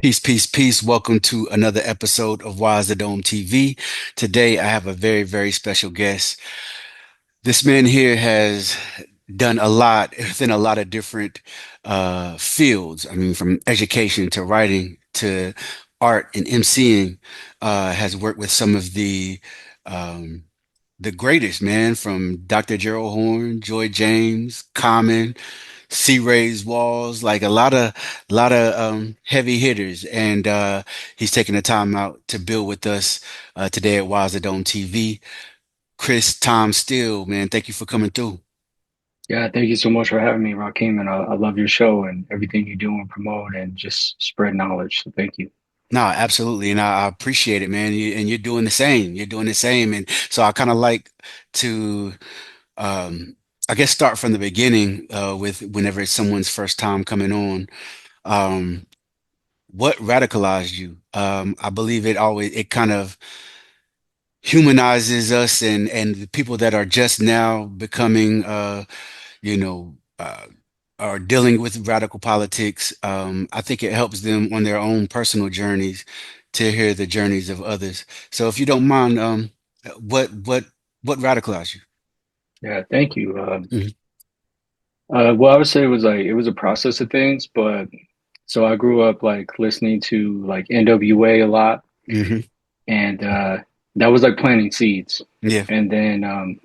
Peace, peace, peace. Welcome to another episode of Wise the Dome TV. Today, I have a very, very special guest. This man here has done a lot within a lot of different fields. I mean, from education to writing to art and emceeing. Has worked with some of um, the greatest, man, from Dr. Gerald Horne, Joy James, Common, C. Ray's Walls, like a lot of heavy hitters, and he's taking the time out to build with us today at Wise Dome TV. Chris Time Steele, man, thank you for coming through. Yeah, thank you so much for having me, Rakeem, and I love your show and everything you do and promote and just spread knowledge. So thank you. No, absolutely, and I appreciate it, man. And you're doing the same. You're doing the same, and so I kind of like to, um, I guess, start from the beginning with whenever it's someone's first time coming on. Um, what radicalized you? I believe it kind of humanizes us and the people that are just now becoming you know are dealing with radical politics. I think it helps them on their own personal journeys to hear the journeys of others. So if you don't mind, what what radicalized Yeah, thank you. you? Well, I would say it was a process of things, but so I grew up like listening to like NWA a lot, Hmm. and that was like planting seeds. Yeah. And then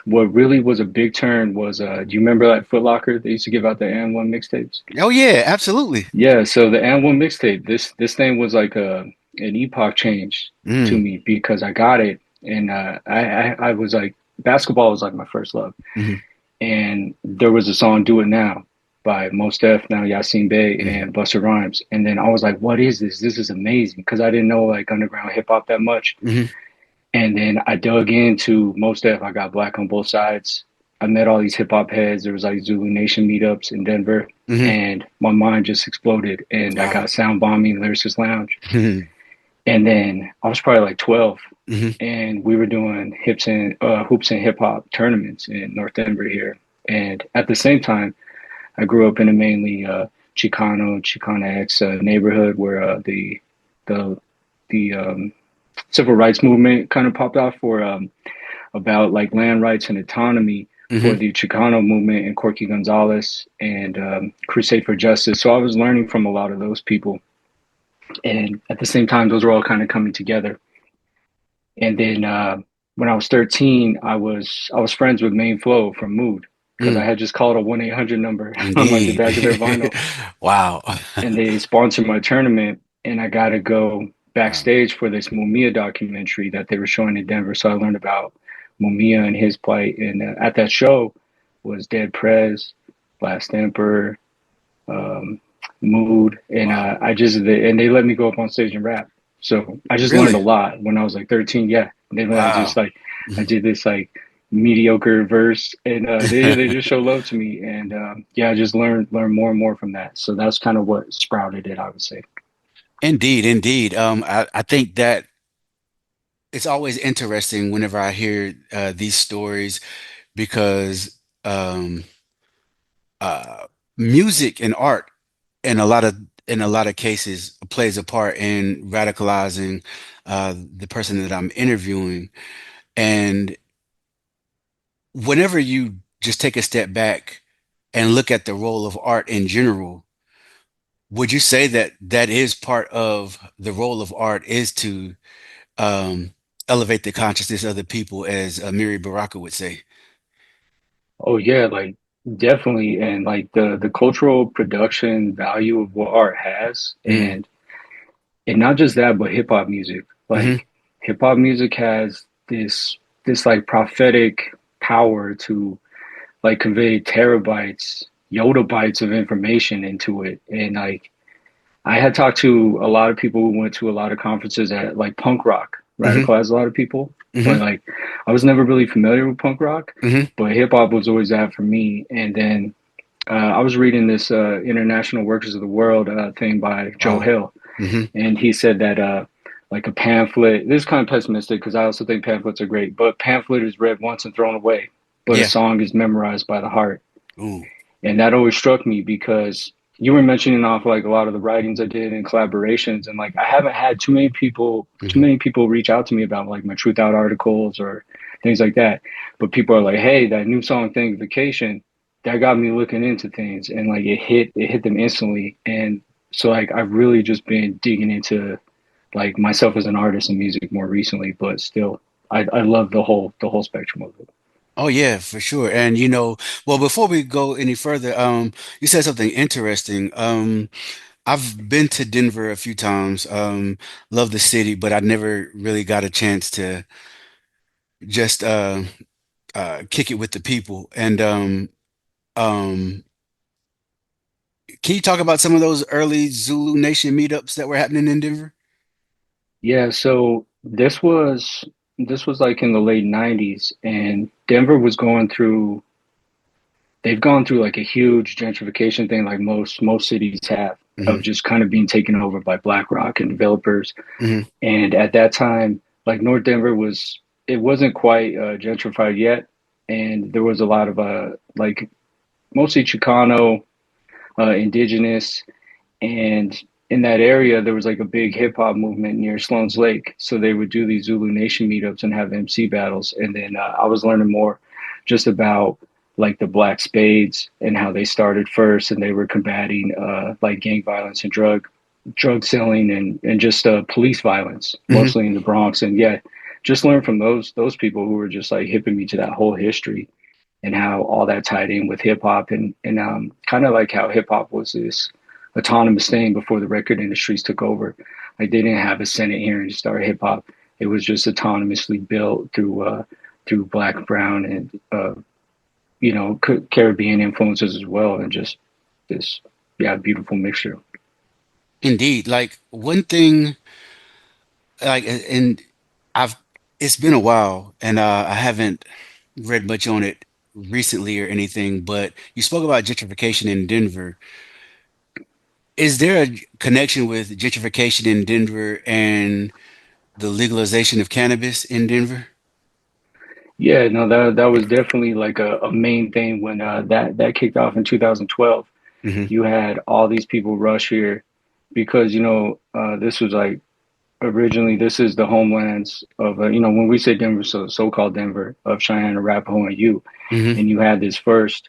what really was a big turn was do you remember like Foot Locker? They used to give out the and one mixtapes. Oh yeah, absolutely. Yeah, so the and one mixtape, this thing was like an epoch change to Mm. me because I got it and I was like basketball was like my first love. Hmm. And there was a song "Do It Now" by Mos Def, now Yasin Bey, Hmm. and Busta Rhymes. And then I was like, "What is this? This is amazing!" Because I didn't know like underground hip hop that much. Hmm. And then I dug into Mos Def. I got Black on Both Sides. I met all these hip hop heads. There was like Zulu Nation meetups in Denver, Hmm. and my mind just exploded. And I Wow. got Sound Bombing, Lyricist Lounge. Hmm. And then I was probably like 12, Hmm. and we were doing hoops and hip hop tournaments in North Denver here. And at the same time, I grew up in a mainly Chicana X neighborhood where the the civil rights movement kind of popped off for about like land rights and autonomy for Hmm. the Chicano movement and Corky Gonzalez and Crusade for Justice. So I was learning from a lot of those people, and at the same time, those were all kind of coming together. And then when I was 13, I was friends with Main Flow from Mood because I Mm. had just called a 1-800 number on like the Indeed. back of their vinyl, Wow. and they sponsored my tournament, and I got to go Wow. backstage for this Mumia documentary that they were showing in Denver. So I learned about Mumia and his plight, and at that show was Dead Prez, Last Emperor, um, Mood, and Wow. and they let me go up on stage and rap. So I just learned a Really? lot when I was like 13. Yeah, I just Wow. like I did this like mediocre verse, and they just show love to me, and yeah, I just learned more and more from that. So that's kind of what sprouted it, I would say. Indeed, indeed. I think that it's always interesting whenever I hear these stories because uh, music and art in a lot of cases plays a part in radicalizing the person that I'm interviewing. And whenever you just take a step back and look at the role of art in general, would you say that that is part of the role of art is to um, elevate the consciousness of the people, as Amiri Baraka would say? Oh yeah, like definitely, and like the cultural production value of what art has, Mm. and not just that, but hip hop music. Hmm. Like hip hop music has this like prophetic power to like convey terabytes, yottabytes of information into it. And like I had talked to a lot of people who went to a lot of conferences at like punk rock Hmm. radicalized a lot of people. But Hmm. like I was never really familiar with punk rock, Hmm. but hip hop was always that for me. And then I was reading this International Workers of the World thing by Joe Wow. Hill, Hmm. and he said that like a pamphlet. This is kind of pessimistic because I also think pamphlets are great, but pamphlet is read once and thrown away, but a Yeah. song is memorized by the heart, Ooh. and that always struck me because you were mentioning off like a lot of the writings I did and collaborations, and like I haven't had too Hmm. many people reach out to me about like my Truth Out articles or things like that. But people are like, "Hey, that new song Thankification, that got me looking into things," and like it hit them instantly. And so like I've really just been digging into like myself as an artist and music more recently, but still, I love the whole spectrum of it. Oh yeah, for sure. And you know, well, before we go any further, you said something interesting. I've been to Denver a few times. Love the city, but I never really got a chance to just kick it with the people. And um, can you talk about some of those early Zulu Nation meetups that were happening in Denver? Yeah, so this was like in the late 90s, and Denver was going through they've gone through like a huge gentrification thing like most cities have, of Hmm. just kind of being taken over by BlackRock and developers. Hmm. And at that time, like North Denver was it wasn't quite gentrified yet, and there was a lot of like mostly Chicano, indigenous, and in that area there was like a big hip hop movement near Sloan's Lake. So they would do these Zulu Nation meetups and have MC battles. And then I was learning more just about like the Black Spades and how they started first, and they were combating like gang violence and drug selling and just police violence, Hmm. mostly in the Bronx. And yeah, just learn from those people who were just like hipping me to that whole history and how all that tied in with hip hop and kind of like how hip hop was this autonomous thing before the record industries took over. Like they didn't have a Senate hearing to start hip hop. It was just autonomously built through black, brown, and Caribbean influences as well, and just this beautiful mixture. Indeed. Like one thing, and I've it's been a while, and I haven't read much on it recently or anything, but you spoke about gentrification in Denver. Is there a connection with gentrification in Denver and the legalization of cannabis in Denver? Yeah, no, that was definitely like a main thing when that kicked off in 2012. Hmm. You had all these people rush here because this was like originally this is the homelands of when we say Denver, so-called Denver of Cheyenne, Arapaho, and Ute, Hmm. and you had this first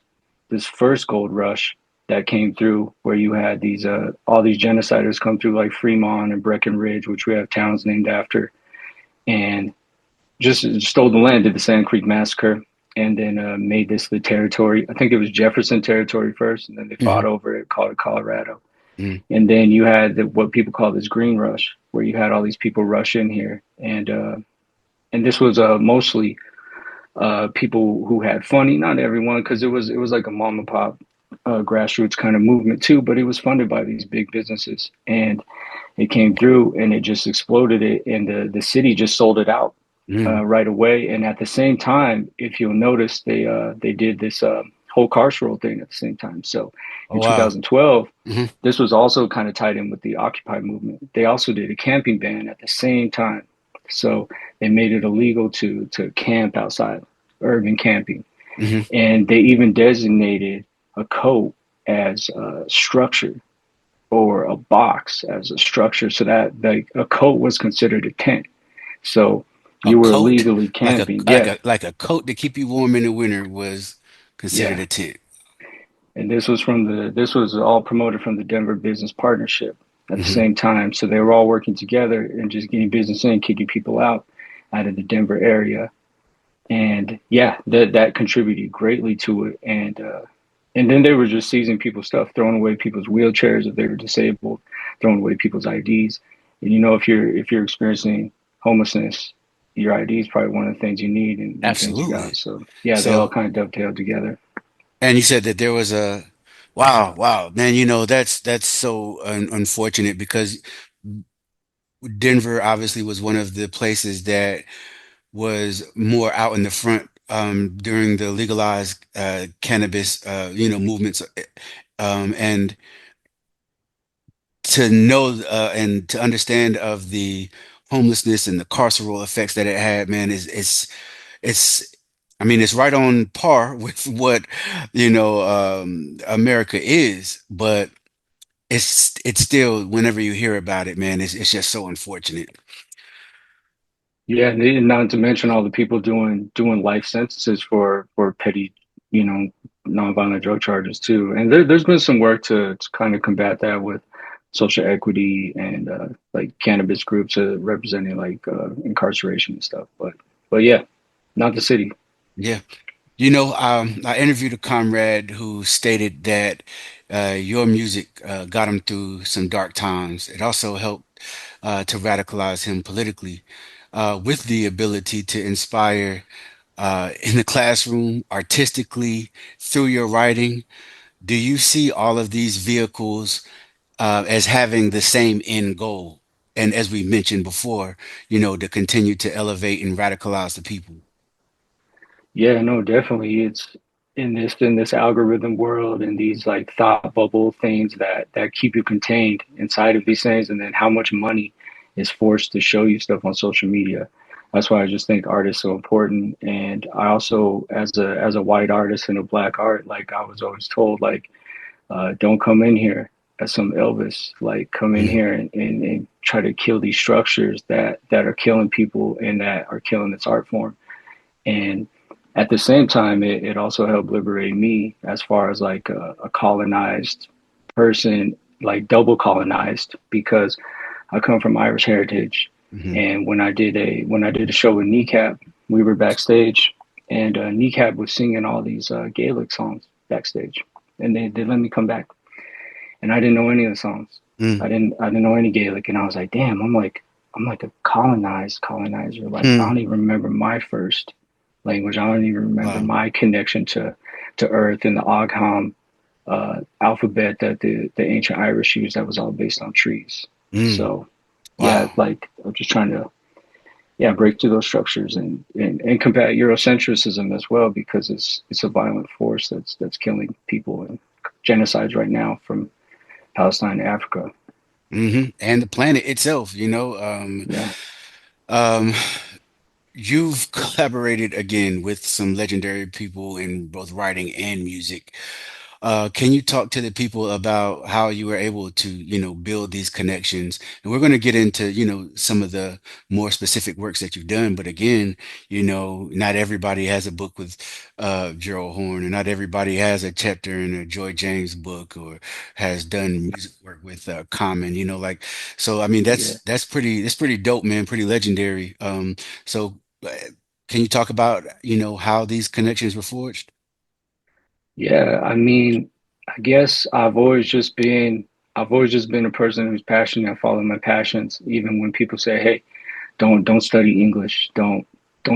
gold rush that came through where you had these all these genociders come through like Fremont and Breckenridge, which we have towns named after, and just stole the land, did the Sand Creek Massacre, and then made this the territory. I think it was Jefferson territory first, and then they fought Hmm. over it, called it Colorado. Hmm. And then you had what people call this green rush, where you had all these people rush in here, and this was mostly people who had funny. Not everyone, because it was like a mom and pop grassroots kind of movement too, but it was funded by these big businesses, and it came through and it just exploded it, and the city just sold it out Hmm. right away. And at the same time, if you'll notice, they did this whole carceral thing at the same time. So Oh in wow. 2012, Hmm. this was also kind of tied in with the Occupy movement. They also did a camping ban at the same time. So they made it illegal to camp outside, urban camping, Hmm. and they even designated a coat as a structure or a box as a structure, so that like a coat was considered a tent. So A you were coat, illegally like a camping. like Yeah, a like a coat to keep you warm in the winter was considered yeah. a tent. And this was all promoted from the Denver Business Partnership at the Hmm. same time. So they were all working together and just getting business in, kicking people out of the Denver area. And yeah, that contributed greatly to it. And then they were just seizing people's stuff, throwing away people's wheelchairs if they were disabled, throwing away people's IDs. And if you're experiencing homelessness, your ID is probably one of the things you need and things you got. Absolutely. So yeah, they all So, kind of dovetailed together. and you said that there was a wow, wow, man, you know, that's so unfortunate because Denver obviously was one of the places that was more out in the front during the legalized cannabis, movements, and to know and to understand of the homelessness and the carceral effects that it had, man, it's I mean, it's right on par with what America is, but. it's still, whenever you hear about it, man, it's just so unfortunate. Yeah, and not to mention all the people doing life sentences for petty, you know, nonviolent drug charges too. And there's been some work to kind of combat that with social equity and like cannabis groups representing like incarceration and stuff. But yeah, not the city. Yeah. I interviewed a comrade who stated that your music got him through some dark times. It also helped to radicalize him politically, with the ability to inspire in the classroom, artistically, through your writing. Do you see all of these vehicles as having the same end goal? And as we mentioned before, to continue to elevate and radicalize the people. Yeah, no, definitely. It's in this algorithm world and these like thought bubble things that keep you contained inside of these things, and then how much money is forced to show you stuff on social media. That's why I just think art is so important. And I also, as a white artist and a black art, like I was always told, like, don't come in here as some Elvis, like come in Mm, here and try to kill these structures that are killing people and that are killing this art form. And at the same time, it also helped liberate me as far as like a colonized person, like double colonized, because I come from Irish heritage. mhm. And when I did a show with Kneecap, we were backstage, and Kneecap was singing all these Gaelic songs backstage, and they let me come back, and I didn't know any of the songs. Mm, I didn't know any Gaelic, and I was like, damn, I'm like a colonized colonizer. Like I mm. don't even remember my first language. I don't even remember Wow. my connection to Earth and the Ogham alphabet that the ancient Irish used. That was all based on trees. Mm, So yeah, wow. like I'm just trying to break through those structures and combat Eurocentrism as well, because it's a violent force that's killing people and genocides right now from Palestine to Africa. And the planet itself, Yeah. um, you've collaborated again with some legendary people in both writing and music. Can you talk to the people about how you were able to, build these connections? And we're going to get into, some of the more specific works that you've done. But again, not everybody has a book with Gerald Horne, and not everybody has a chapter in a Joy James book, or has done music work with Common. So. I mean, Yeah. that's pretty dope, man. Pretty legendary. So. uh, Can you talk about, how these connections were forged? Yeah, I mean, I guess I've always just been a person who's passionate and follow my passions, even when people say, "Hey, don't study English, don't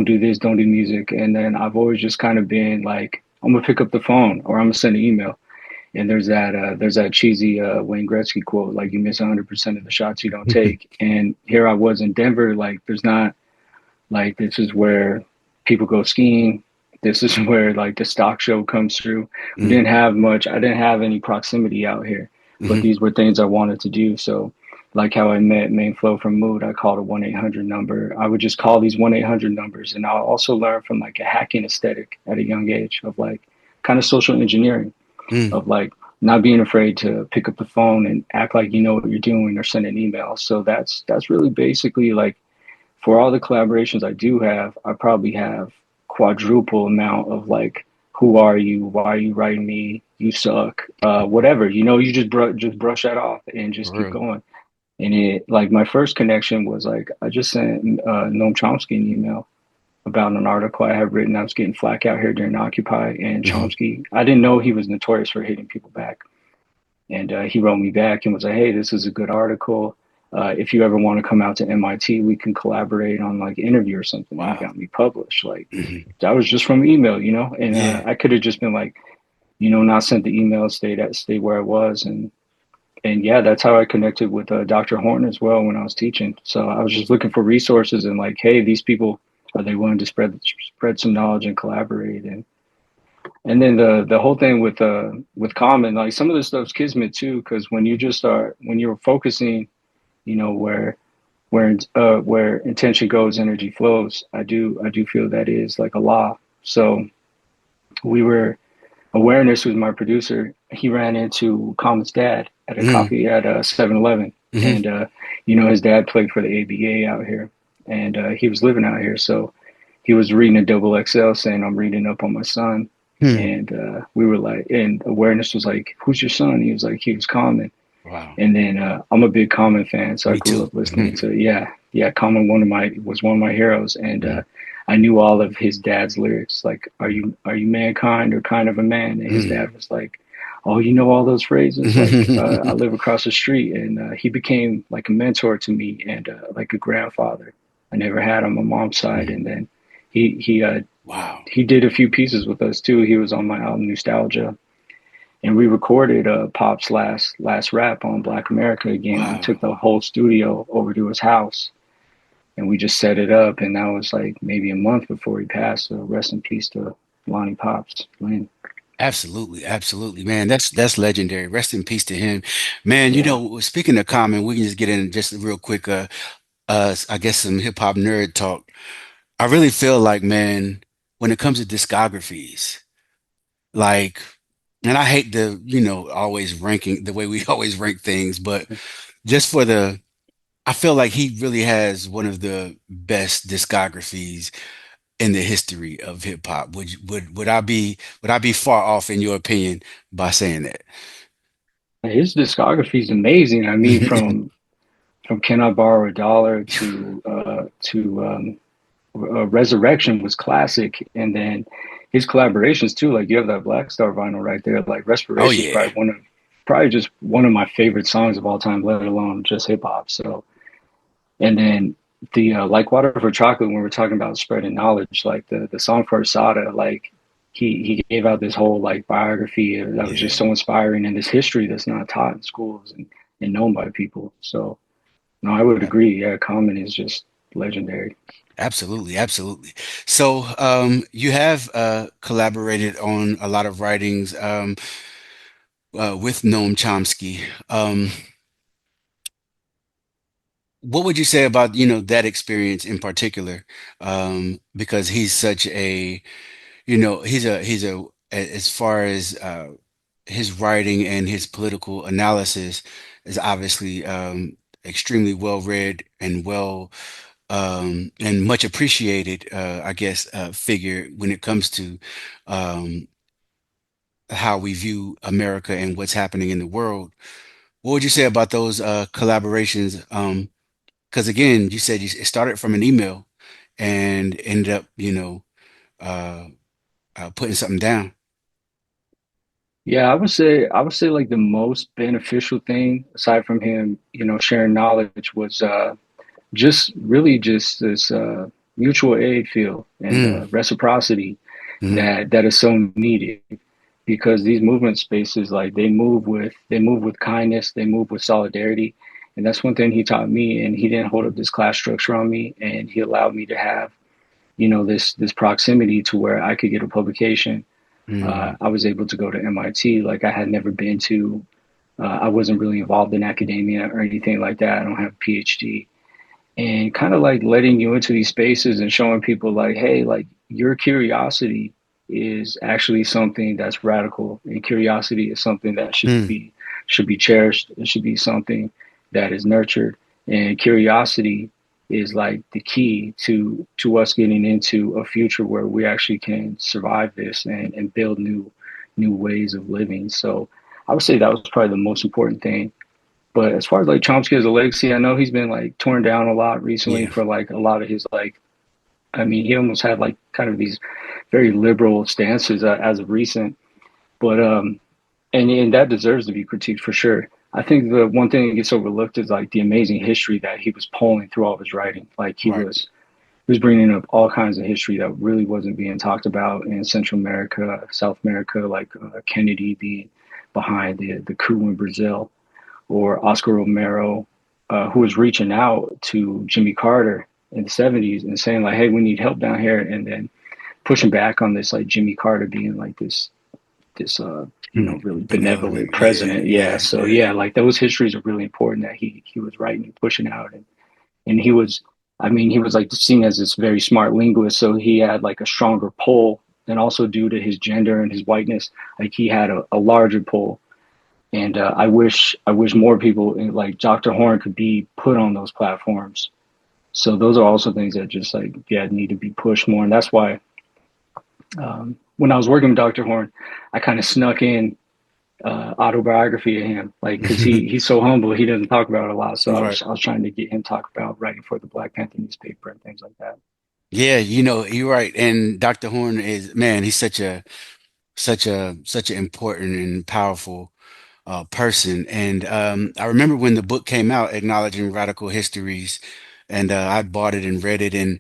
do this, don't do music." And then I've always just kind of been like, I'm gonna pick up the phone or I'm gonna send an email. And there's that cheesy Wayne Gretzky quote, like you miss 100% of the shots you don't take. And here I was in Denver, like there's not like this is where people go skiing. This is where like the stock show comes through. We Mm, didn't have much. I didn't have any proximity out here, but mhm, these were things I wanted to do. So, like how I met Main Flow from Mood, I called a 1-800 number. I would just call these 1-800 numbers, and I'll also learn from like a hacking aesthetic at a young age of like kind of social engineering mm, of like not being afraid to pick up the phone and act like you know what you're doing or send an email. So that's really basically like for all the collaborations I do have, I probably have quadruple amount of like, who are you? Why are you writing me? You suck. Whatever. You just brush that off and for just keep real. going. And it like my first connection was like I just sent Noam Chomsky an email about an article I had written. I was getting flack out here during Occupy, and Mhm, Chomsky. I didn't know he was notorious for hitting people back. And he wrote me back and was like, "Hey, this is a good article. If you ever want to come out to MIT, we can collaborate on like interview or something." And he wow. got me published. Like Mhm, that was just from email. And yeah. I could have just been like, not sent the email, stay where I was, and yeah, that's how I connected with Dr. Horton as well when I was teaching. So I was just looking for resources and like, hey, these people, are they willing to spread some knowledge and collaborate? And then the whole thing with Common, like some of this stuff's kismet too, because when you're focusing, where intention goes, energy flows. I do feel that is like a law. So we were Awareness was my producer, he ran into Common's dad at a Mm, coffee at 7-Eleven. mm-hmm, And, his dad played for the ABA out here. And he was living out here. So he was reading a double XL saying, I'm reading up on my son. hmm. And we were like, and awareness was like, who's your son? He was like, he was Common. Wow. And then I'm a big Common fan, so I Me grew too. up listening to yeah. Common was one of my heroes, and Mm-hmm, I knew all of his dad's lyrics, like "Are you mankind or kind of a man?" And his mm-hmm. dad was like, "Oh, you know all those phrases." Like I live across the street, and he became like a mentor to me and like a grandfather. I never had on my mom's side, Mm. and then he he uh, Wow. he did a few pieces with us too. He was on my album Newstalgia, and we recorded Pop's last rap on Black America again. We Wow. took the whole studio over to his house and we just set it up. And that was like maybe a month before he passed. So rest in peace to Lonnie Pops, Lynn. Absolutely, absolutely, man. That's legendary. Rest in peace to him, man. Yeah, Speaking of Common, we can just get in just real quick. I guess some hip hop nerd talk. I really feel like, man, when it comes to discographies, like, and I hate the, always ranking the way we always rank things, but just for I feel like he really has one of the best discographies in the history of hip hop. Would I be far off in your opinion by saying that? his discography is amazing. I mean, from Can I Borrow a Dollar to Resurrection was classic, and then his collaborations too. Like you have that Black Star vinyl right there. Like Oh Respiration is yeah. probably just one of my favorite songs of all time, let alone just hip hop. So, and then the Like Water for Chocolate, when we're talking about spreading knowledge, like the song for Asada, like he gave out this whole like biography that was just Yeah. so inspiring, and this history that's not taught in schools and known by people. So no, I would Ab- agree. Yeah, Common is just legendary. Absolutely, absolutely. So, you have collaborated on a lot of writings with Noam Chomsky. What would you say about, that experience in particular? Because he's such a, as far as his writing and his political analysis is obviously extremely well read and and much appreciated, I guess, figure when it comes to um, how we view America and what's happening in the world. What would you say about those collaborations? Because again, you said it started from an email and ended up, uh, putting something down. Yeah, I would say like the most beneficial thing aside from him, sharing knowledge was just this mutual aid feel and Mm, reciprocity mm, that is so needed because these movement spaces like they move with kindness, they move with solidarity. And that's one thing he taught me, and he didn't hold up this class structure on me, and he allowed me to have, this proximity to where I could get a publication. mm, I was able to go to MIT like I had never been to. I wasn't really involved in academia or anything like that. I don't have a PhD. And kind of like letting you into these spaces and showing people like, hey, like your curiosity is actually something that's radical, and curiosity is something that mm, should be cherished. It should be something that is nurtured, and curiosity is like the key to us getting into a future where we actually can survive this and build new ways of living. So I would say that was probably the most important thing. But as far as like Chomsky as a legacy, I know he's been like torn down a lot recently yeah. for like a lot of his like. I mean, he almost had like kind of these very liberal stances as of recent, but and that deserves to be critiqued for sure. I think the one thing that gets overlooked is like the amazing history that he was pulling through all of his writing. Like Right. he was bringing up all kinds of history that really wasn't being talked about in Central America, South America, like Kennedy being behind the coup in Brazil, or Oscar Romero, who was reaching out to Jimmy Carter in the 70s and saying like, "Hey, we need help down here," and then pushing back on this like Jimmy Carter being like this Mm. really benevolent Benevolent. Yeah. president. Yeah, Yeah. so Yeah. yeah, like those histories are really important that he was writing and pushing out, and he was. I mean, he was like seen as this very smart linguist, so he had like a stronger pull and also due to his gender and his whiteness, like he had a larger pull. And I wish more people like Dr. Horn could be put on those platforms. So those are also things that just like yeah need to be pushed more. And that's why when I was working with Dr. Horn, I kind of snuck in autobiography of him, like because he's so humble, he doesn't talk about it a lot. So I Right. was trying to get him talk about writing for the Black Panther newspaper and things like that. Yeah, you're right. And Dr. Horn is, man, he's such an important and powerful person. And I remember when the book came out, Acknowledging Radical Histories, and I bought it and read it and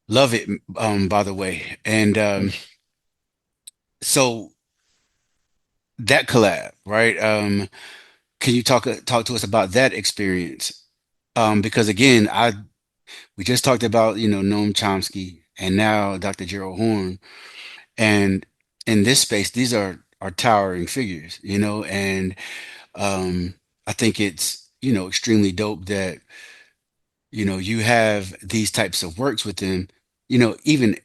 love it, by the way. And Thank you. so that collab, right? Can you talk to us about that experience? Because again, I we just talked about, Noam Chomsky and now Dr. Gerald Horne. And in this space, these are towering figures, and I think it's, extremely dope that, you have these types of works with them, even,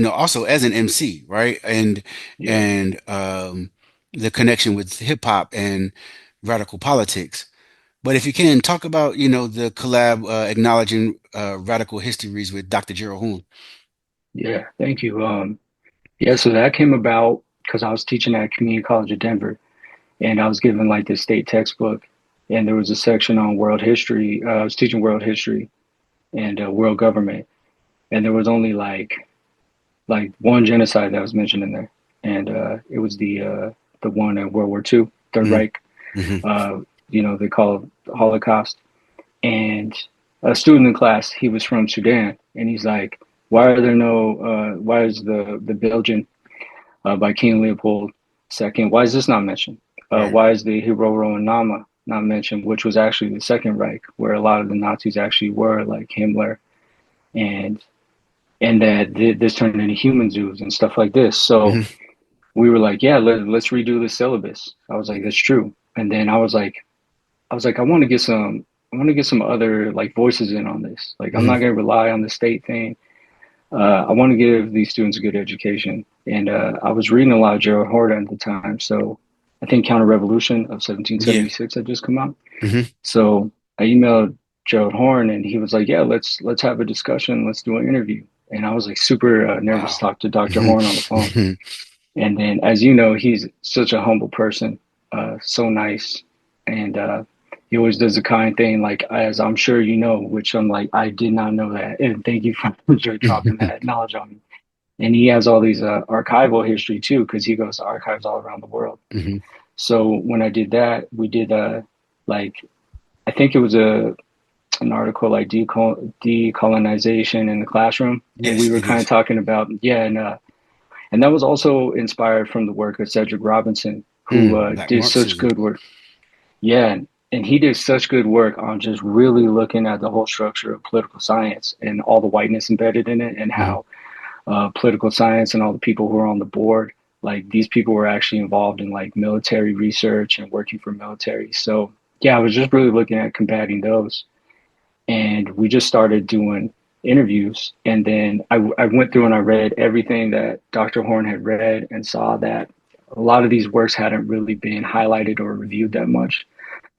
also as an MC, right? And Yeah, and the connection with hip hop and radical politics. But if you can talk about, the collab acknowledging radical histories with Dr. Gerald Horne. yeah, thank you. Yeah, so that came about because I was teaching at Community College of Denver, and I was given like this state textbook, and there was a section on world history. I was teaching world history and world government, and there was only like one genocide that was mentioned in there, and it was the one in World War II, Third Hmm. Reich. Hmm. Uh, they call it the Holocaust. And a student in class, he was from Sudan, and he's like, "Why are there no? Why is the Belgian by King Leopold II? Why is this not mentioned? Right. Why is the Hiroro and Nama not mentioned? Which was actually the Second Reich, where a lot of the Nazis actually were, like Himmler, and that this turned into human zoos and stuff like this. So Hmm. we were like, yeah, let's redo the syllabus. I was like, that's true. And then I want to get some other like voices in on this. Like, I'm not Hmm. going to rely on the state thing. I want to give these students a good education. And I was reading a lot of Gerald Horne at the time. So I think Counter Revolution of Yeah. 1776 had just come out. Hmm. So I emailed Gerald Horne, and he was like, "Yeah, let's have a discussion. Let's do an interview." And I was like super nervous to Wow. talk to Dr. Hmm. Horne on the phone. And then, as you know, he's such a humble person, so nice, and he always does a kind thing, like as I'm sure you know, which I'm like, I did not know that, and thank you for dropping that knowledge on me. And he has all these archival history too, because he goes to archives all around the world. Hmm. So when I did that, we did like I think it was an article like decolonization in the classroom, and we Yes, were it kind of is. talking about yeah, and that was also inspired from the work of Cedric Robinson, who Black did such Marxism. good work. Yeah, and he did such good work on just really looking at the whole structure of political science and all the whiteness embedded in it, and Hmm. how political science and all the people who are on the board, like these people were actually involved in like military research and working for military. So yeah, I was just really looking at combating those, and we just started doing interviews. And then I went through and I read everything that Dr. Horn had read and saw that a lot of these works hadn't really been highlighted or reviewed that much.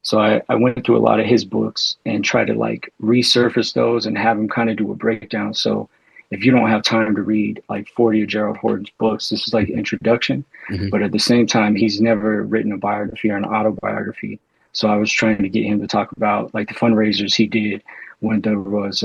So I went through a lot of his books and tried to like resurface those and have him kind of do a breakdown. So if you don't have time to read like 40 of Gerald Horton's books, this is like an introduction. Hmm. But at the same time, he's never written a biography or an autobiography. So I was trying to get him to talk about like the fundraisers he did when there was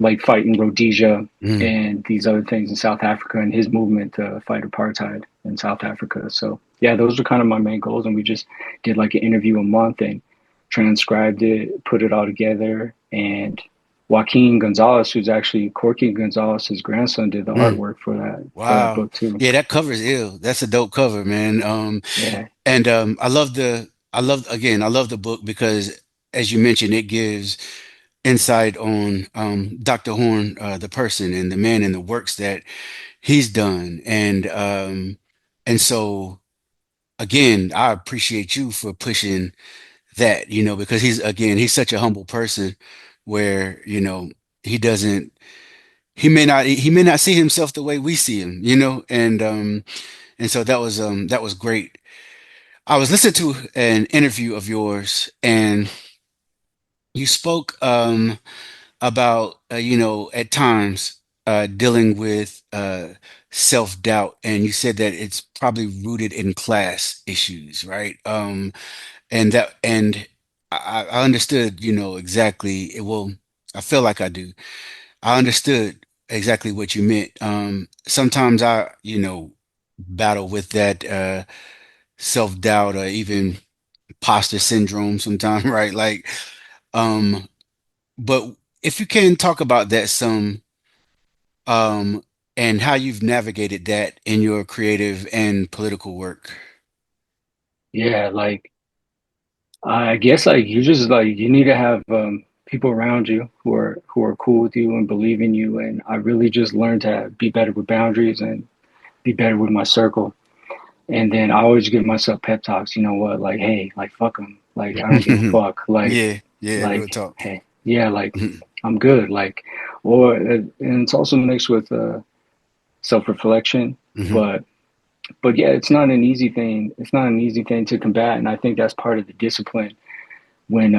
like fighting Rhodesia Hmm. and these other things in South Africa and his movement to fight apartheid in South Africa. So yeah, those were kind of my main goals. And we just did like an interview a month and transcribed it, put it all together. And Joaquin Gonzalez, who's actually Corky Gonzalez's grandson, did the artwork for that Wow. book too. Yeah, that cover is ill. That's a dope cover, man. Yeah, And I love the book because, as you mentioned, it gives insight on Dr. Horn, the person and the man and the works that he's done. And so again, I appreciate you for pushing that, because he's such a humble person where, he doesn't he may not see himself the way we see him, you know, and so that was great. I was listening to an interview of yours, and you spoke about you know, at times dealing with self-doubt, and you said that it's probably rooted in class issues, right? And I understood, you know, exactly. Well, I feel like I do. I understood exactly what you meant. Sometimes I, you know, battle with that self-doubt or even imposter syndrome sometimes, right? Like, um, but if you can talk about that some, um, and how you've navigated that in your creative and political work. Yeah, like I guess like you just like you need to have people around you who are cool with you and believe in you. And I really just learned to be better with boundaries and be better with my circle. And then I always give myself pep talks. You know what? Like, hey, like fuck them. Like I don't give a fuck. Yeah, yeah, real Like talk. hey, yeah, like Mhm, I'm good. Like, or and it's also mixed with self-reflection. mhm, But yeah, it's not an easy thing. It's not an easy thing to combat. And I think that's part of the discipline when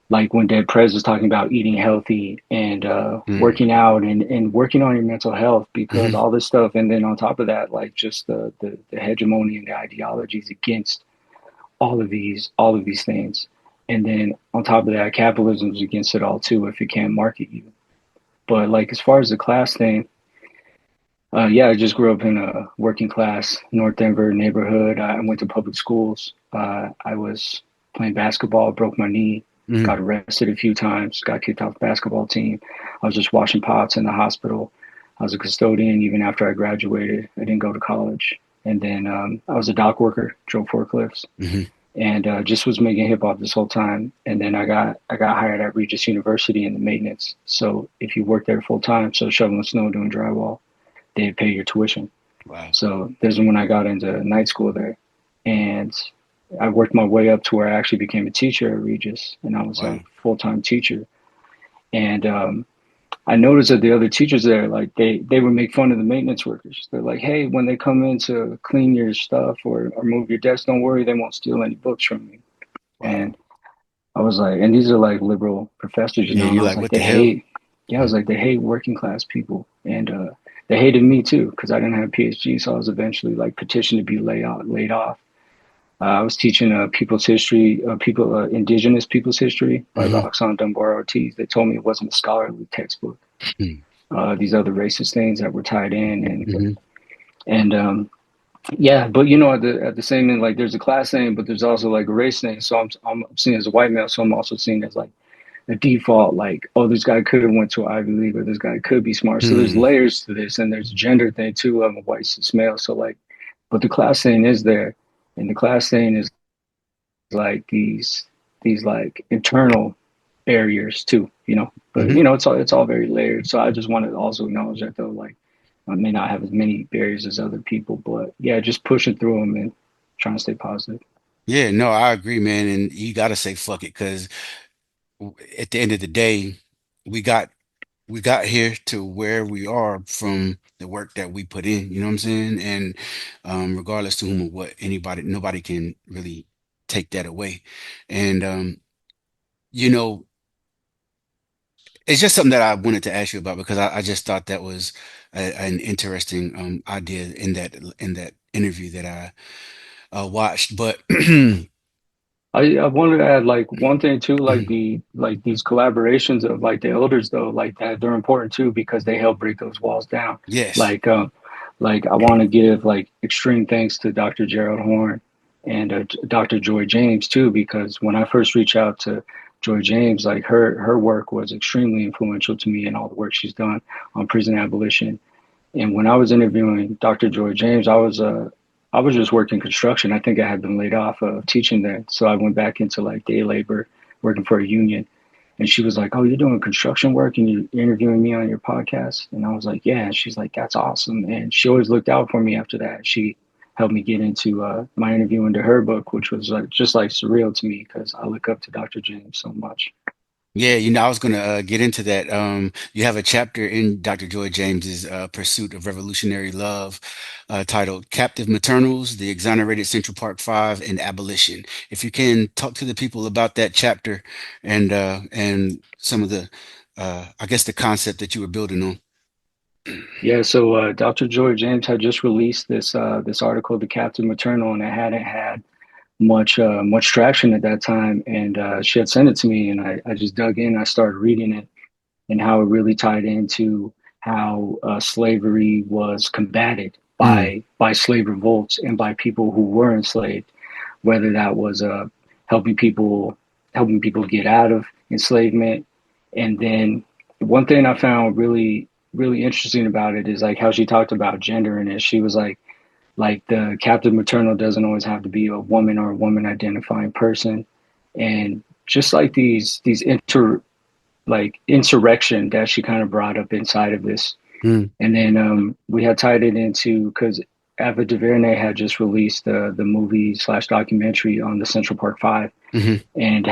like when Dead Prez was talking about eating healthy and mhm, working out and working on your mental health because mhm, all this stuff and then on top of that like just the hegemony and the ideologies against all of these things and then on top of that capitalism is against it all too if it can't market you but like as far as the class thing yeah, I just grew up in a working class North Denver neighborhood. I went to public schools. I was playing basketball, broke my knee, got mhm, arrested a few times, got kicked off the basketball team. I was just washing pots in the hospital. I was a custodian even after I graduated. I didn't go to college. And then I was a dock worker, drove forklifts, mhm. and just was making hip hop this whole time. And then I got hired at Regis University in the maintenance. So if you work there full time, so shoveling snow, doing drywall, they pay your tuition. Wow, So this is when I got into night school there. And I worked my way up to where I actually became a teacher at Regis and I was wow. like full time teacher. And I noticed that the other teachers there, like they would make fun of the maintenance workers. They're like, hey, when they come in to clean your stuff or move your desk, don't worry, they won't steal any books from you. Wow. And I was like, and these are like liberal professors, you Yeah, know, and you're I was like, like, what the hell? yeah, I was like, they hate working class people. And they hated me too, because I didn't have a PhD. So I was eventually like petitioned to be laid off. I was teaching people's history, indigenous people's history by Hmm. Roxanne Dunbar Ortiz. They told me it wasn't a scholarly textbook. These other racist things that were tied in Hmm. and yeah, but you know, at the same end, like there's a class thing, but there's also like a race thing. So I'm seen as a white male, so I'm also seen as like the default, like, oh, this guy could have went to Ivy League or this guy could be smart. So there's Hmm. layers to this, and there's a gender thing too. I'm a white cis male, so like, but the class thing is there, and the class thing is like these like internal barriers too, you know. But Hmm. you know, it's all very layered. So I just wanted to also acknowledge that though, like, I may not have as many barriers as other people, but yeah, just pushing through them and trying to stay positive. Yeah, no, I agree, man. And you gotta say fuck it, because at the end of the day, we got we got here to where we are from the work that we put in, you know what I'm saying? And regardless to whom or what, nobody can really take that away. And you know, it's just something that I wanted to ask you about because I just thought that was an interesting idea in that interview that I watched. But I wanted to add like one thing too, like like these collaborations of like the elders though, like that they're important too because they help break those walls down. yes. Like like I want to give like extreme thanks to Dr. Gerald Horne and Dr. Joy James too because when I first reached out to Joy James, like her work was extremely influential to me and all the work she's done on prison abolition and when I was interviewing Dr. Joy James, I was just working construction. I think I had been laid off of teaching then. So I went back into like day labor, working for a union. And she was like, "Oh, you're doing construction work and you're interviewing me on your podcast?" And I was like, "Yeah." And she's like, "That's awesome." And she always looked out for me after that. She helped me get into my interview into her book, which was like just like surreal to me because I look up to Dr. James so much. Yeah, I was going to get into that. You have a chapter in Dr. Joy James's Pursuit of Revolutionary Love, titled "Captive Maternals: The Exonerated Central Park Five and Abolition." If you can talk to the people about that chapter and some of the, I guess, the concept that you were building on. Yeah, so Dr. Joy James had just released this article, "The Captive Maternal," and it hadn't had much traction at that time. And she had sent it to me, and I just dug in. I started reading it, and how it really tied into how slavery was combated Mm, by slave revolts and by people who were enslaved, whether that was helping people helping people get out of enslavement. And then one thing I found really interesting about it is like how she talked about gender in it. She was like the captive maternal doesn't always have to be a woman or a woman identifying person, and just like these insurrection that she kind of brought up inside of this. mm, And then we had tied it into because Ava DuVernay had just released the movie slash documentary on the Central Park Five, hmm and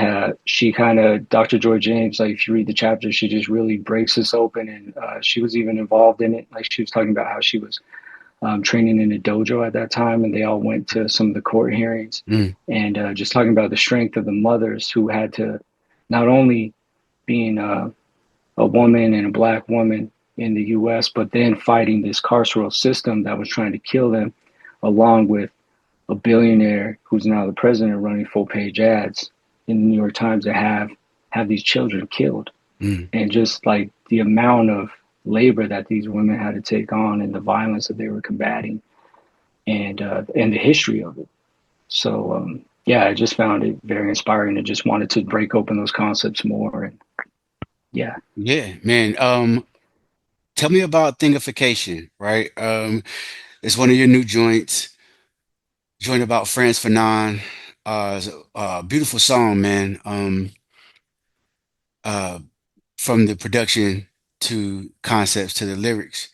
she kind of Dr. Joy James, like if you read the chapter, she just really breaks this open, and she was even involved in it. Like she was talking about how she was training in a dojo at that time, and they all went to some of the court hearings, mm, and just talking about the strength of the mothers who had to not only being a woman and a black woman in the US, but then fighting this carceral system that was trying to kill them, along with a billionaire who's now the president running full page ads in the New York Times to have these children killed. mm. And just like the amount of labor that these women had to take on and the violence that they were combating and the history of it. So yeah, I just found it very inspiring and just wanted to break open those concepts more. And yeah, Yeah, man. Tell me about thingification, right? It's one of your new joints. Joint about France Fanon. It's a beautiful song, man. Uh, from the production to concepts to the lyrics.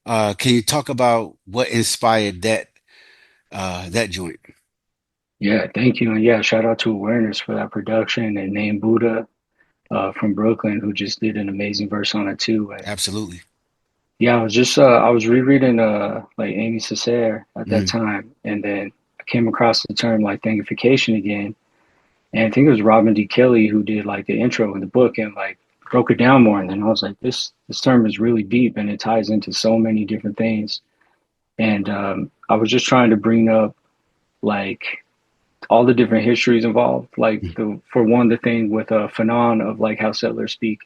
Can you talk about what inspired that joint? yeah, thank you. And yeah, shout out to Awareness for that production and Name Buddha from Brooklyn who just did an amazing verse on it too. And Absolutely. yeah, I was rereading like Amy Césaire at that Mm, time, and then I came across the term like thingification again. And I think it was Robin D. Kelly who did like the intro in the book and like broke it down more. And then I was like, this term is really deep and it ties into so many different things. And I was just trying to bring up like all the different histories involved. Like mm, the for one, the thing with Fanon of like how settlers speak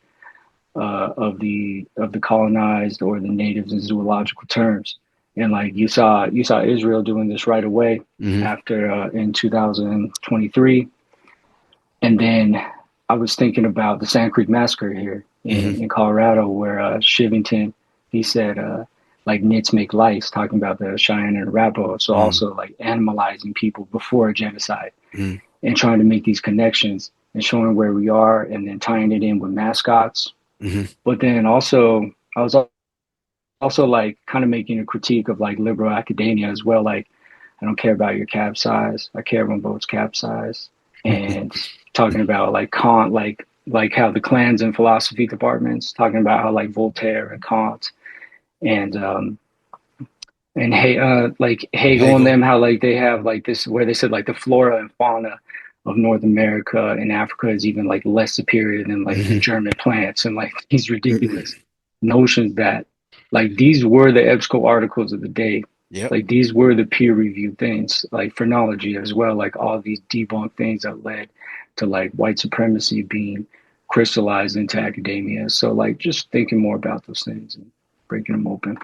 of the colonized or the natives in zoological terms. And like you saw Israel doing this right away mm, after in 2023. And then I was thinking about the Sand Creek Massacre here mm, in Colorado, where Shivington, he said, like nits make lice, talking about the Cheyenne and Arapaho. So mm, also like animalizing people before a genocide mm, and trying to make these connections and showing where we are and then tying it in with mascots. mm, But then I was also like kind of making a critique of like liberal academia as well. Like, I don't care about your cap size. I care when votes cap size. And talking about like Kant, like how the clans and philosophy departments, talking about how like Voltaire and Kant and like Hegel and Hegel. them, how like they have like this where they said like the flora and fauna of North America and Africa is even like less superior than like the Mhm. German plants and like these ridiculous notions that like these were the EBSCO articles of the day. Yep. Like these were the peer reviewed things, like phrenology as well, like all these debunked things that led to like white supremacy being crystallized into academia. So like just thinking more about those things and breaking them open.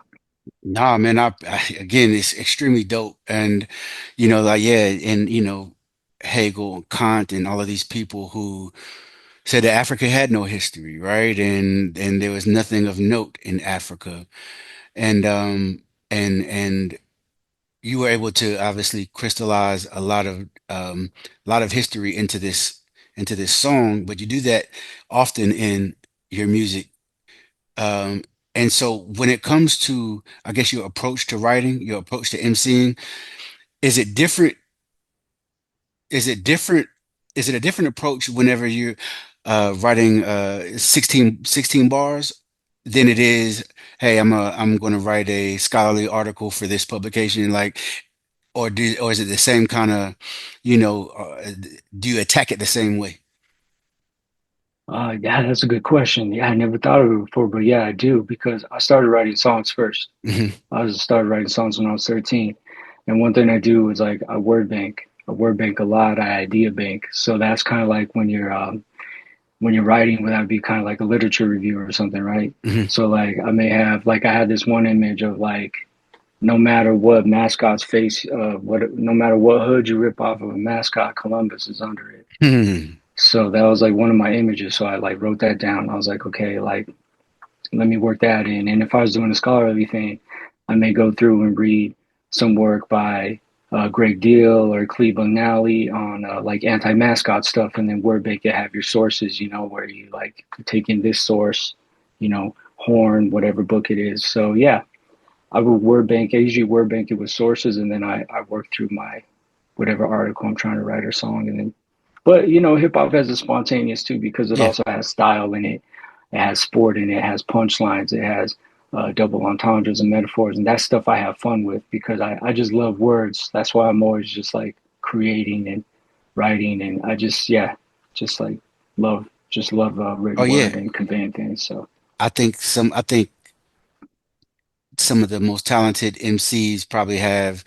Nah, man, again, it's extremely dope. And, like, yeah, and, Hegel, Kant, and all of these people who said that Africa had no history, right? And there was nothing of note in Africa. And and you were able to obviously crystallize a lot of history into this song, but you do that often in your music. Um, and so when it comes to, I guess, your approach to writing, your approach to emceeing, is it different? Is it different? Is it a different approach whenever you? writing 16 bars than it is, hey, I'm going to write a scholarly article for this publication, like, or is it the same kind of, do you attack it the same way? Yeah, that's a good question. Yeah, I never thought of it before, but yeah, I do because I started writing songs first. Hmm. I started writing songs when I was 13. And one thing I do is like I word bank. I word bank a lot. I idea bank. So that's kind of like when you're writing, would that be kind of like a literature review or something, right? Hmm. So like I may have like I had this one image of like no matter what mascot's face, what no matter what hood you rip off of a mascot, Columbus is under it. Hmm. So that was like one of my images. So I like wrote that down. I was like, okay, like let me work that in. And if I was doing a scholarly thing, I may go through and read some work by Greg Deal or Cleveland Nally on like anti-mascot stuff, and then word make it have your sources, where you like take in this source, Horne, whatever book it is. So yeah, I would word bank. I usually word bank it with sources, and then I work through my whatever article I'm trying to write or song, and then but hip hop has a spontaneous too because it Yeah. also has style in it. It has sport in it. It has punchlines. It has double entendres and metaphors, and that stuff I have fun with because I just love words. That's why I'm always just like creating and writing, and I just just like love Oh written word yeah. and conveying things. So I think some of the most talented MCs probably have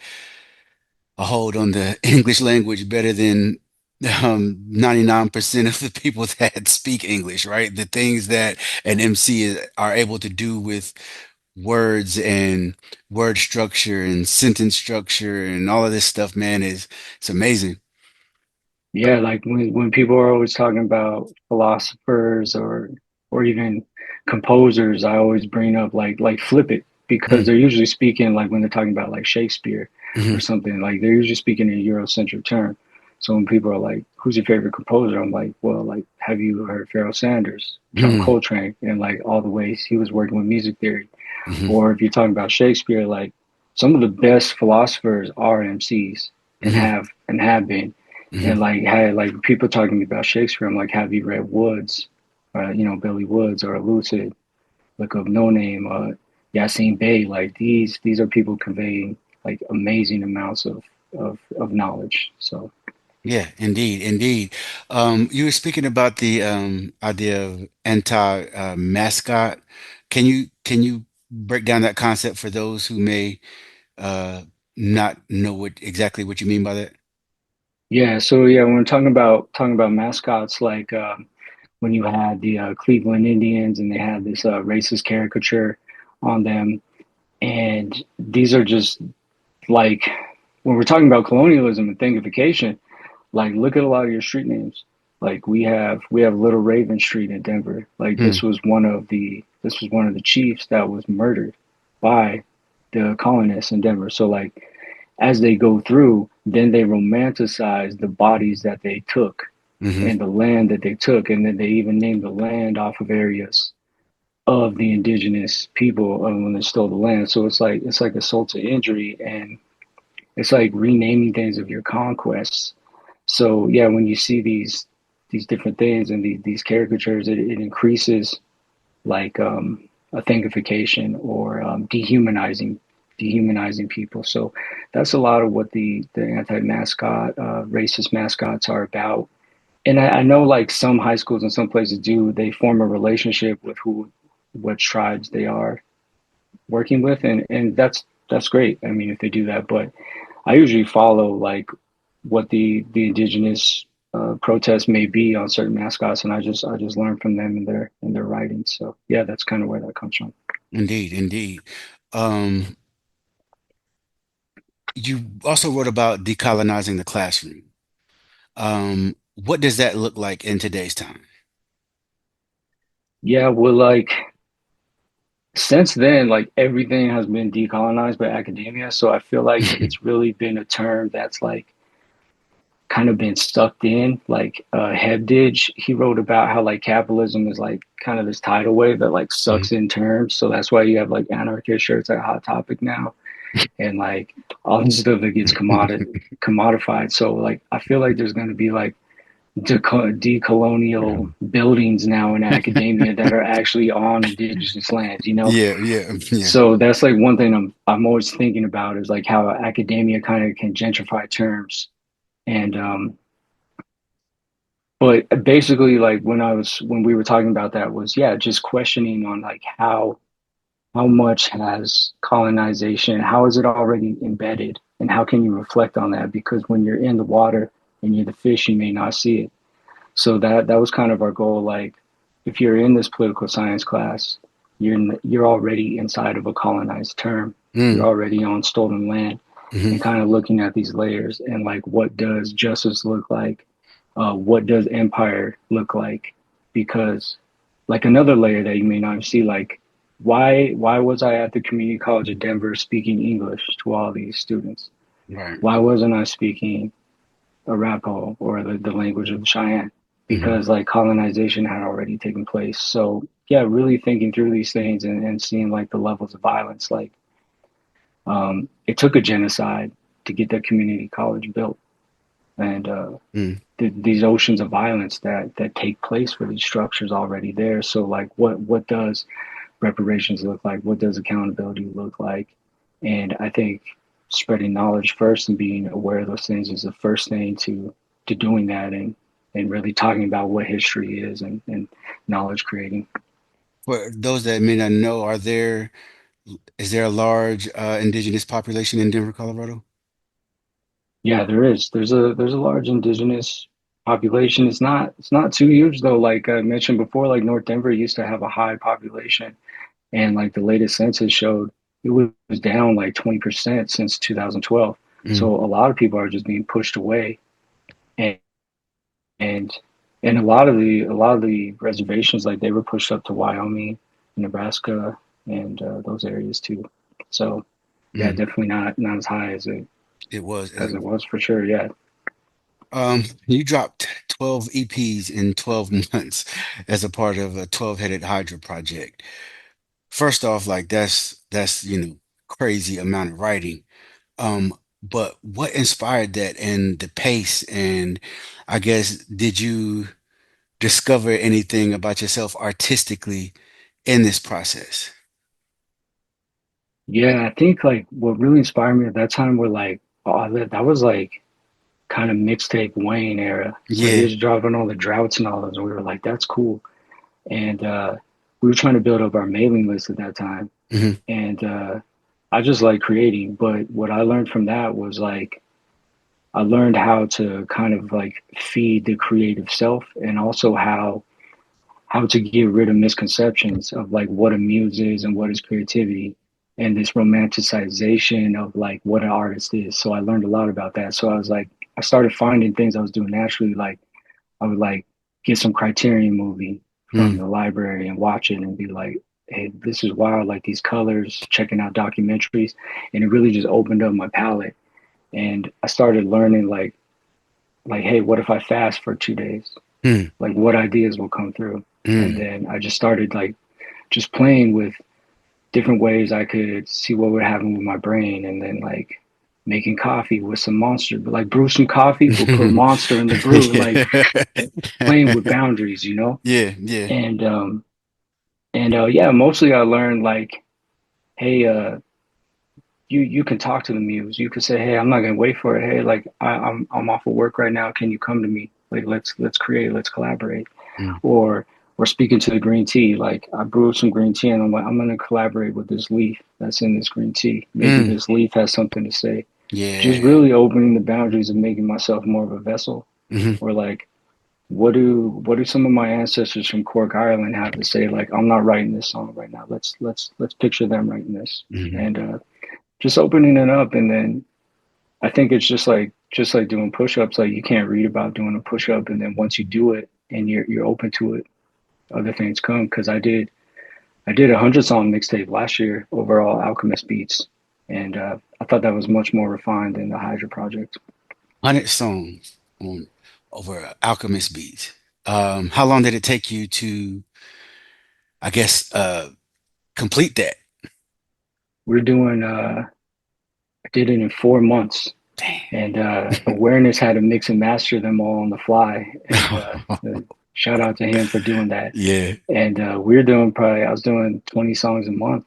a hold on the English language better than 99% of the people that speak English, right? The things that an MC are able to do with words and word structure and sentence structure and all of this stuff, man, is it's amazing. yeah, like when people are always talking about philosophers or even composers, I always bring up like flip it because Mm, they're usually speaking like when they're talking about like Shakespeare or mhm, something, like they're usually speaking in a Eurocentric term. So when people are like, "Who's your favorite composer?" I'm like, "Well, like, have you heard Pharoah Sanders, John mhm, Coltrane, and like all the ways he was working with music theory?" mhm, Or if you're talking about Shakespeare, like some of the best philosophers are MCs mhm, and have been. mhm. And like had like people talking about Shakespeare, I'm like, have you read Woods? Billy Woods or Lucid, look up No Name, Yassine Bey, like these are people conveying like amazing amounts of knowledge. So Yeah, indeed, indeed. You were speaking about the idea of anti-mascot. Can you break down that concept for those who may uh, not know exactly what you mean by that? yeah, so yeah, when we're talking about mascots, like when you had the Cleveland Indians and they had this racist caricature on them, and these are just like when we're talking about colonialism and thinkification, like look at a lot of your street names. Like we have Little Raven Street in Denver. Like Hmm. this was one of the chiefs that was murdered by the colonists in Denver. So like as they go through, then they romanticize the bodies that they took Hmm. and the land that they took, and then they even named the land off of areas of the indigenous people when they stole the land. So it's like assault to injury, and it's like renaming things of your conquests. So yeah, when you see these different things and these caricatures, it increases like a thinkification or dehumanizing people. So that's a lot of what the anti-mascot, racist mascots are about. And I know like some high schools and some places do, they form a relationship with what tribes they are working with, and that's great. I mean, if they do that, but I usually follow like what the indigenous protests may be on certain mascots, and I just learn from them in their writings. So yeah, that's kind of where that comes from. Indeed, indeed. Um, you also wrote about decolonizing the classroom. What does that look like in today's time? Yeah, well, like since then, like everything has been decolonized by academia, so I feel like it's really been a term that's like kind of been sucked in. Like Hebditch, he wrote about how like capitalism is like kind of this tidal wave that like Mhm. sucks in terms. So that's why you have like anarchist shirts at Hot Topic now, and like all this stuff that gets commodified. So like I feel like there's going to be like decolonial buildings now in academia that are actually on indigenous lands, you know? Yeah, yeah, yeah. So that's like one thing I'm always thinking about is like how academia kind of can gentrify terms. And but basically like when we were talking about that was yeah, just questioning on like how much has colonization, how is it already embedded? And how can you reflect on that? Because when you're in the water and you're the fish, you may not see it. So that was kind of our goal. Like, if you're in this political science class, you're already inside of a colonized term. You're Mm, already on stolen land, and hmm. kind of looking at these layers and like, what does justice look like? What does empire look like? Because like another layer that you may not see, like why was I at the community college of Denver speaking English to all these students? Right. Why wasn't I speaking Arapaho or the language of the Cheyenne? Hmm. Because like colonization had already taken place. So yeah, really thinking through these things and seeing like the levels of violence. Like it took a genocide to get that community college built, and Mm. these oceans of violence that take place for these structures already there. So like, what does reparations look like? What does accountability look like? And I think spreading knowledge first and being aware of those things is the first thing to doing that and really talking about what history is and knowledge creating. For those that may not know, is there a large indigenous population in Denver, Colorado? Yeah, there is. There's a large indigenous population. It's not too huge though. Like I mentioned before, like North Denver used to have a high population, and like the latest census showed it was down like 20% since 2012. Mm. So a lot of people are just being pushed away, and and and a lot of the reservations like they were pushed up to Wyoming, Nebraska, and those areas too. So yeah, Mm. definitely not as high as it It was. as it was for sure. Yeah. You dropped 12 EPs in 12 months as a part of a 12-headed Hydra project. First off, like that's crazy amount of writing. But what inspired that and the pace and I guess did you discover anything about yourself artistically in this process? Yeah, I think like what really inspired me at that time were like, oh, that was like kind of mixtape Wayne era where he Yeah. was dropping all the droughts and all those. And we were like, that's cool. And we were trying to build up our mailing list at that time. Hmm. And I just like creating. But what I learned from that was like, I learned how to kind of like feed the creative self and also how to get rid of misconceptions of like what a muse is and what is creativity and this romanticization of like what an artist is. So I learned a lot about that. So I was like, I started finding things I was doing naturally. Like I would like get some Criterion movie from Mm. the library and watch it and be like, hey, this is wild. Like these colors, checking out documentaries. And it really just opened up my palette. And I started learning like, hey, what if I fast for 2 days? Mm. Like what ideas will come through? And Mm. then I just started like just playing with different ways I could see what would happen with my brain, and then like making coffee with some monster, but like brew some coffee, but put monster in the brew, like playing with boundaries, you know? Yeah, yeah. And yeah, mostly I learned like, hey, you can talk to the muse. You can say, hey, I'm not gonna wait for it. Hey, like I'm off of work right now. Can you come to me? Like let's create, let's collaborate. Mm. Or speaking to the green tea, like I brewed some green tea and I'm like, I'm gonna collaborate with this leaf that's in this green tea. Maybe Mm. this leaf has something to say. Just Yeah. really opening the boundaries of making myself more of a vessel. Hmm. Or like, what do some of my ancestors from Cork, Ireland have to say? Like, I'm not writing this song right now. Let's picture them writing this. Hmm. And just opening it up. And then I think it's just like doing push-ups. Like you can't read about doing a push-up and then once you do it and you're open to it, other things come. Because I did a 100 song mixtape last year, overall Alchemist Beats, and I thought that was much more refined than the Hydra project. 100 songs on over Alchemist Beats. How long did it take you to, I guess, complete that? We're doing I did it in 4 months. Damn. and awareness had to mix and master them all on the fly. And shout out to him for doing that. Yeah. And we're doing probably I was doing 20 songs a month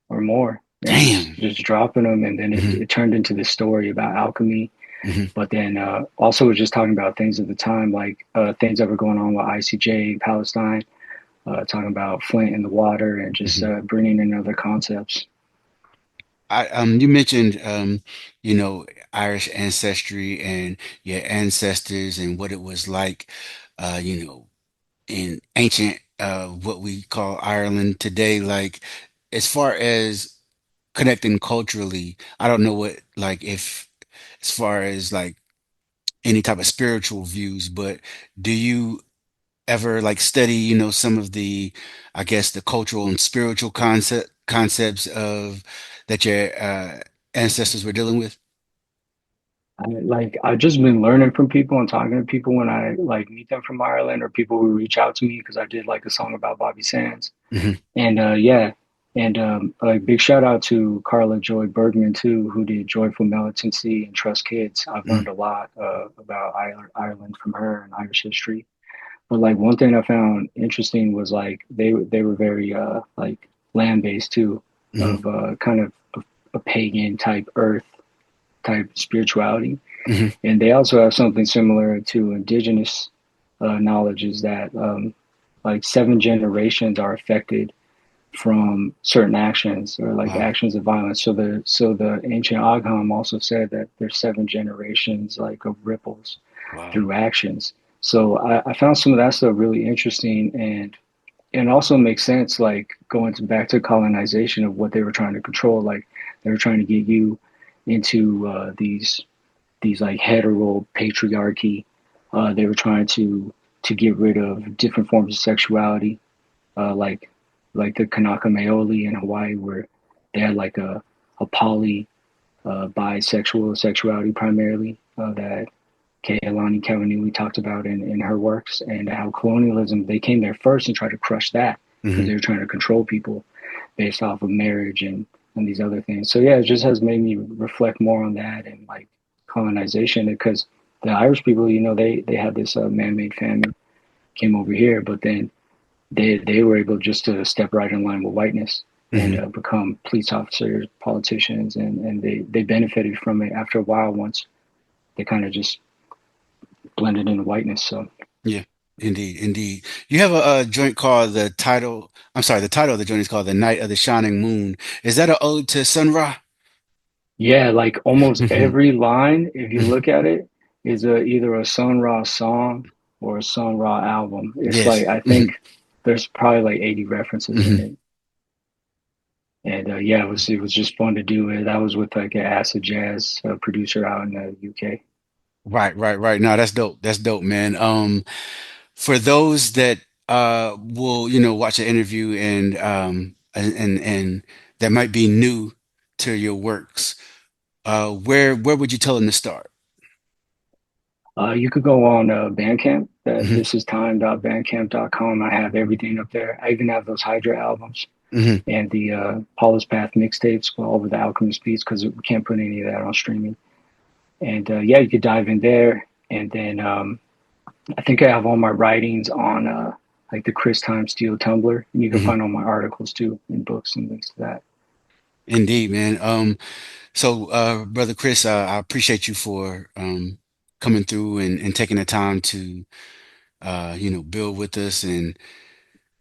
or more, and just Damn. just dropping them. And then Hmm. it turned into this story about alchemy. Hmm. But then also was just talking about things at the time, like things that were going on with ICJ, Palestine, talking about Flint in the water, and just Hmm. bringing in other concepts. You mentioned Irish ancestry and your ancestors and what it was like, in ancient what we call Ireland today. Like, as far as connecting culturally, I don't know what, like, if as far as like any type of spiritual views, but do you ever like study, some of the, I guess, the cultural and spiritual concepts of that your ancestors were dealing with? I've just been learning from people and talking to people when I like meet them from Ireland, or people who reach out to me because I did like a song about Bobby Sands. Hmm. And yeah, and like big shout out to Carla Joy Bergman too, who did Joyful Militancy and Trust Kids. I've Hmm. learned a lot about Ireland from her and Irish history. But like one thing I found interesting was like they were very like land based too, Hmm. of kind of a pagan type earth type spirituality. Hmm. And they also have something similar to indigenous knowledge, is that like seven generations are affected from certain actions, or like Wow. actions of violence. So the ancient Agham also said that there's seven generations like of ripples Wow. through actions. So I found some of that stuff really interesting, and also makes sense, like going back to colonization of what they were trying to control. Like they were trying to get you into these like hetero patriarchy. They were trying to get rid of different forms of sexuality, like the Kanaka Maoli in Hawaii, where they had like a poly bisexual sexuality primarily, that Keilani Kawanui talked about in her works, and how colonialism, they came there first and tried to crush that because Hmm. they were trying to control people based off of marriage and these other things. So yeah, it just has made me reflect more on that and like colonization, because the Irish people, they had this man-made famine, came over here, but then they were able just to step right in line with whiteness and Hmm. become police officers, politicians, and they benefited from it after a while once they kind of just blended into whiteness. So Yeah, indeed, indeed. You have a joint called the title. I'm sorry, the title of the joint is called "The Night of the Shining Moon." Is that an ode to Sun Ra? yeah, like almost every line, if you look at it, is either a Sun Ra song or a Sun Ra album. It's Yes. like I Hmm. think there's probably like 80 references in Hmm. it. And yeah, it was just fun to do it. I was with like an acid jazz producer out in the UK. Right, right, right. No, that's dope. That's dope, man. For those that will, watch the interview and that might be new to your works, where would you tell them to start? You could go on Bandcamp. Hmm. This is time.bandcamp.com. I have everything up there. I even have those Hydra albums Hmm. and the Paula's Path mixtapes, all over the Alchemist beats, because we can't put any of that on streaming. And yeah, you could dive in there. And then I think I have all my writings on like the Time Steele Tumblr, and you can Hmm. find all my articles too in books and links to that. Indeed, man. So, Brother Chris, I appreciate you for coming through and taking the time to build with us. And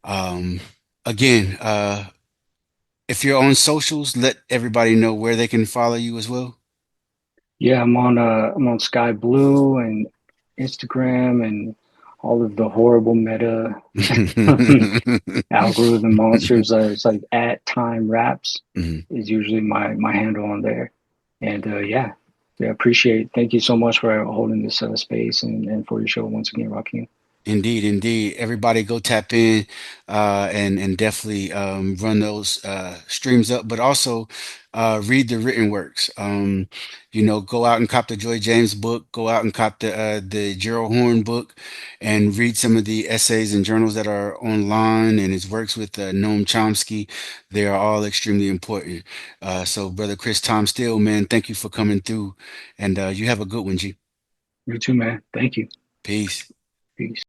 um, again, if you're on socials, let everybody know where they can follow you as well. Yeah, I'm on Sky Blue and Instagram and all of the horrible meta algorithm monsters. It's like at Time Raps Mhm. is usually my handle on there. And yeah, yeah, appreciate. Thank you so much for holding this space, and for your show once again, Joaquin. Indeed, indeed. Everybody go tap in and definitely run those streams up, but also read the written works. Go out and cop the Joy James book, go out and cop the Gerald Horne book, and read some of the essays and journals that are online and his works with Noam Chomsky. They are all extremely important. So, Brother Chris Tom Steele, man, thank you for coming through, and you have a good one, G. You too, man. Thank you. Peace. Peace.